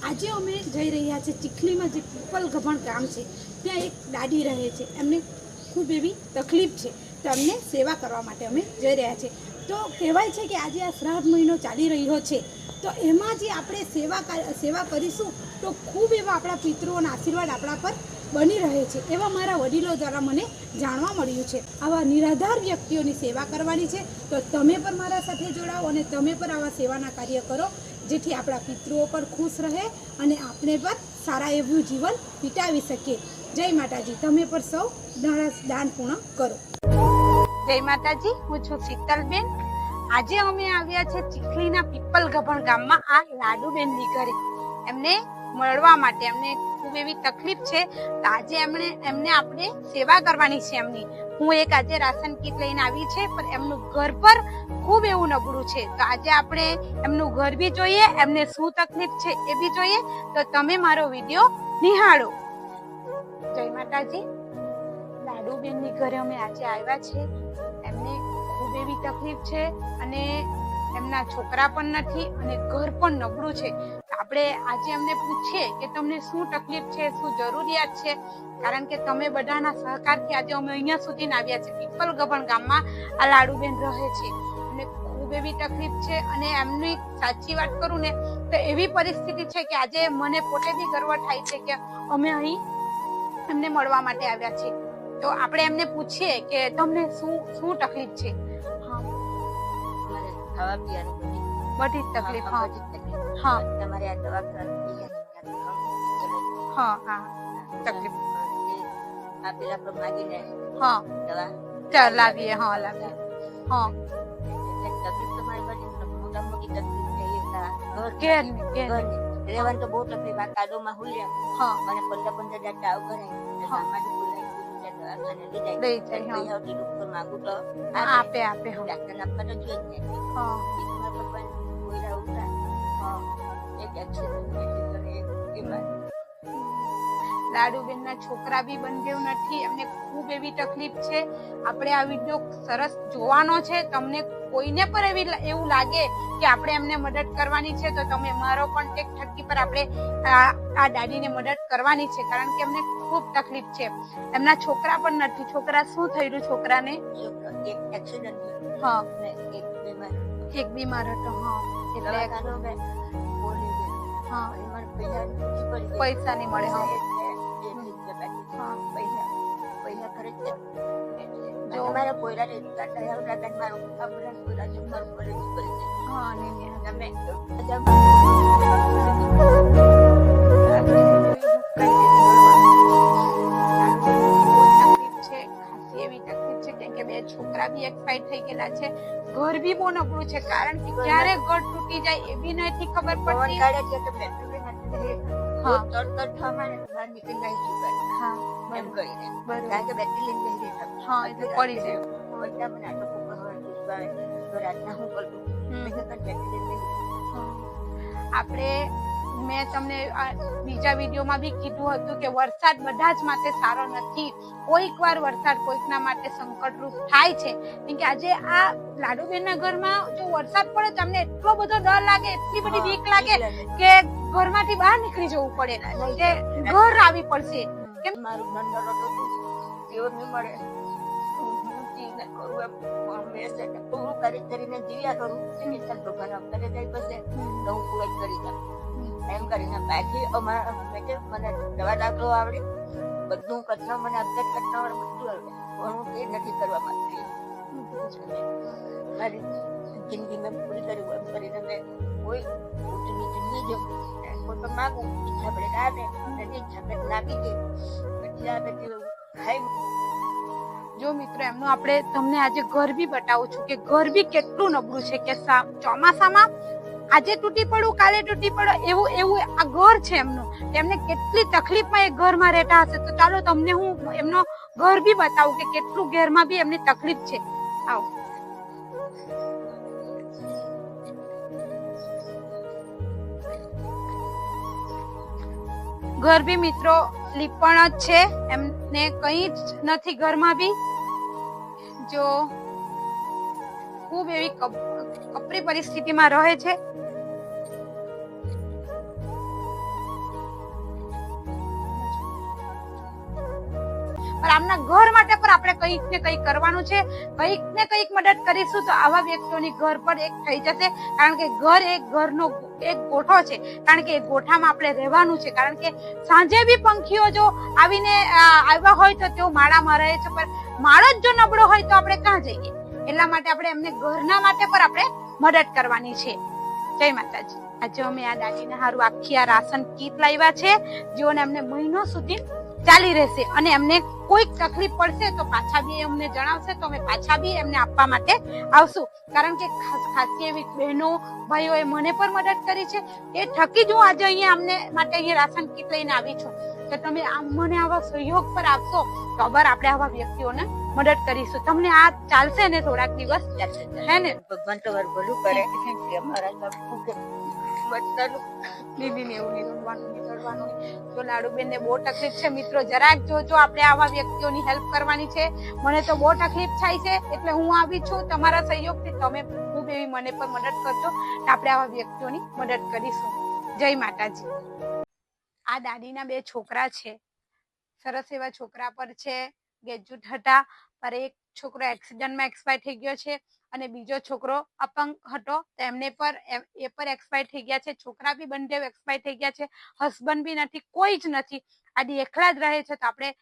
આજે અમે જઈ રહ્યા છીએ ચીખલીમાં, જે પીપલ ગભણ ગામ છે ત્યાં એક દાદી રહે છે, એમને ખૂબ એવી તકલીફ છે, તો એમને સેવા કરવા માટે અમે જઈ રહ્યા છીએ। તો કહેવાય છે કે આજે આ શ્રાદ્ધ મહિનો ચાલી રહ્યો છે, તો એમાં જે આપણે સેવા કરીશું તો ખૂબ એવા આપણા પિતૃઓના આશીર્વાદ આપણા પર બની રહે છે, એવા મારા વડીલો દ્વારા મને જાણવા મળ્યું છે। આવા નિરાધાર વ્યક્તિઓની સેવા કરવાની છે, તો તમે પણ મારા સાથે જોડાઓ અને તમે પણ આવા સેવાના કાર્ય કરો, જેથી આપણા પિતૃઓ પણ ખુશ રહે અને આપણે પણ સારા એવું જીવન વિતાવી શકીએ। જય માતાજી। તમે પણ સૌ દાન પૂર્ણ કરો। જય માતાજી। હું છું શીતલબેન। આજે અમે આવ્યા છે ચીખલીના પીપલ ગભણ ગામમાં આ લાડુબેનની ઘરે એમને મળવા માટે। એમને ખૂબ એવી તકલીફ છે, તો આજે એમને આપણે સેવા કરવાની છે એમની। હું એક આજે રાશન કીટ લઈને આવી છે, પણ એમનું ઘર પર ખૂબ એવું નબળું છે, તો આજે આપણે એમનું ઘર બી જોઈએ, એમને શું તકલીફ છે એ બી જોઈએ, તો તમે મારો વિડીયો નિહાળો। જય માતાજી। લાડુબેનની ઘરે અમે આજે આવ્યા છે। એમને ખૂબ એવી તકલીફ છે અને એમના છોકરા પણ નથી અને ઘર પણ નબળું છે। આપણે આજે એમને પૂછીએ કે તમને શું તકલીફ છે, શું જરૂરિયાત છે, કારણ કે તમે બધાના સહકારથી આજે અમે અહીંયા સુધી આવ્યા છે। પીપલ ગભણ ગામમાં આ લાડુબેન રહે છે અને ખૂબ એવી તકલીફ છે અને એમની સાચી વાત કરું ને તો એવી પરિસ્થિતિ છે કે આજે મને પોતે બી ગર્વ થાય છે કે અમે અહીં એમને મળવા માટે આવ્યા છે। તો આપણે એમને પૂછીએ કે તમને શું તકલીફ છે? ખાવા પીવાની બધી જ તકલીફ। હા હા, તમારે આ દવા હા હા તકલીફ આ પેલા પર માગીને હા દવા લાવીએ। હા લાવીએ। હા તકલીફ તમારી બધી મોટા મોટી તકલીફ છે। ઘેરની રહેવાનું તો બહુ તકલીફ। આ કાદોમાં હુલ્યા હા મને 15,000 ટાવ કરાય સામાજિક લઈ જાય માંગુ તો આપે ડાક્ટર આપવા તો જોઈએ જ નહીં। હા લાડુબેન ના છોકરા બી બંધેવ નથી, એમને ખૂબ એવી તકલીફ છે। આપણે આ વિડીયો સરસ જોવાનો છે। તમને કોઈને પણ એવું લાગે કે આપણે એમને મદદ કરવાની છે, તો તમે મારો કોન્ટેક્ટ થકી પર આપણે આ દાદીને મદદ કરવાની છે, કારણ કે એમને ખૂબ તકલીફ છે। એમના છોકરા પણ નથી। છોકરા શું થયેલું છોકરાને? એક એક્સિડન્ટ હા એક બીમાર એક બીમાર હતો। હા એટલે હા પૈસા નહીં મળે। હા પૈસા ખર્ચ જો મારા કોયરા મારું કોયરા છે મારું કોલેજ કરી છે। હા તમે બે છોકરા બી એક્સપાયર થઈ ગયેલા છે। ઘર બી બહુ નબળું છે, કારણ કે ક્યારે ઘર તૂટી જાય એ બી નથી ખબર પડતી। હા તરત થવાને બહાર નીકળી જાય હા એમ કરીને બરાબર। કારણ કે બેટરી લઈને જઈ રહી હા એટલે પડી જાય। બધા મને આટલો ખૂબ રાતના હું કરું બેટરી લઈને આપણે મેં તમને બીજા વિડીયોમાં બી કીધું હતું કે વરસાદ બધા જ માટે સારો નથી। કોઈક વાર વરસાદ કોઈકના માટે સંકટરૂપ થાય છે, કેમ કે આજે આ લાડુબેનના ઘરમાં જો વરસાદ પડે તો અમને એટલો બધો ડર લાગે, એટલી બધી બીક લાગે કે ઘરમાંથી બહાર નીકળી જવું પડે, કે ઘર આવી પડશે। કેમ મારું નંબર હતો તેઓ નહીં મળે, હું જીવને કરું એમ પૂરું કરીને જીવ્યા કરું ચાલ ભગવાન અવતારે જાય પછી તો હું પૂરો જ કરી દઉં એમ કરીને બાકી અમારા મને દવા દાખલો આવડે, બધું કચરા મને અપડેટ કરતા આવડે, બધું આવડે, પણ હું એ નથી કરવા માંગતી। મારી જિંદગી મેં પૂરી કરી એમ કરીને મેં કોઈ ઊંચું નીચું નહીં જવું, કોઈ પણ માગું ઈચ્છા પડે આપે નથી ઈચ્છા પડે નાખી દે પછી આપે ખાઈ। જો મિત્રો એમનું આપણે તમને આજે ઘર બી બતાવું છું કે ઘર બી કેટલું નબળું છે, કે ચોમાસામાં આજે તૂટી પડું કાલે તૂટી પડો એવું આ ઘર છે એમનું। એમને કેટલી તકલીફમાં એ ઘરમાં રહેતા હશે, તો ચાલો તમને હું એમનો ઘર બી બતાવું કે કેટલું ઘરમાં બી એમની તકલીફ છે। આવો ઘર બી મિત્રો લીપણ જ છે, એમને કઈ જ નથી ઘરમાં બી। જો ખૂબ એવી કપરી પરિસ્થિતિમાં રહે છે। આમના ઘર માટે પણ આપણે કંઈક ને કંઈક કરવાનું છે, કંઈક ને કંઈક મદદ કરીશું તો આવા વ્યક્તિઓની ઘર પર એક થઈ જશે. કારણ કે ઘર એક ઘરનો એક ગોઠો છે, કારણ કે એ ગોઠામાં આપણે રહેવાનું છે. કારણ કે સાંજે બી પંખીઓ જો આવીને આવ્યા હોય તો તેઓ માળામાં રહે છે, પણ માળો જ જો નબળો હોય તો આપણે ક્યાં જઈએ? એટલા માટે આપણે એમને ઘરના માટે પણ આપણે મદદ કરવાની છે. જય માતાજી. આજે અમે આ દાદીને હારું આખી આ રાશન કીટ લાવ્યા છે, જેઓને અમને મહિનો સુધી ચાલી રહેશે. અને એમને કોઈક તકલીફ પડશે તો પાછા બી અમને જણાવશે તો અમે પાછા બી એમને આપવા માટે આવશું. કારણ કે ખાસી એવી બહેનો ભાઈઓએ મને પણ મદદ કરી છે, એ થકી જ હું આજે અહીંયા અમને માટે અહીંયા રાશન કીટ લઈને આવી છું. કે તમે મને આવા સહયોગ પર આપશો તો અબર આપણે આવા વ્યક્તિઓને મદદ કરીશું. તમને આ ચાલશે ને થોડાક દિવસ? હે ને? ભગવાન તમારું ભલું કરે કે અમારા બધાનું દીદી ને એવું નહીં રડવાનું તો લાડુબેન ને બહુ તકલીફ છે મિત્રો. જરાક જોજો, આપણે આવા વ્યક્તિઓની હેલ્પ કરવાની છે. મને તો બહુ તકલીફ થાય છે એટલે હું આવી છું. તમારા સહયોગથી તમે ખૂબ એવી મને પર મદદ કરજો, આપણે આવા વ્યક્તિઓની મદદ કરીશું. જય માતાજી. આ દાદીના 2 છોકરા છે, સરસ એવા છોકરા પર છે. ગ્રેજ્યુએટ હતા, પર એક છોકરો એક્સિડન્ટમાં એક્સપાયર થઈ ગયો છે અને બીજો છોકરો અપંગ હતો, તો એમને પર એ પર એક્સપાયર થઈ ગયા છે. છોકરા બી બંને એક્સપાયર થઈ ગયા છે. હસબન્ડ બી નથી, કોઈ જ નથી. આડી એકલા જ રહે છે. તો આપણે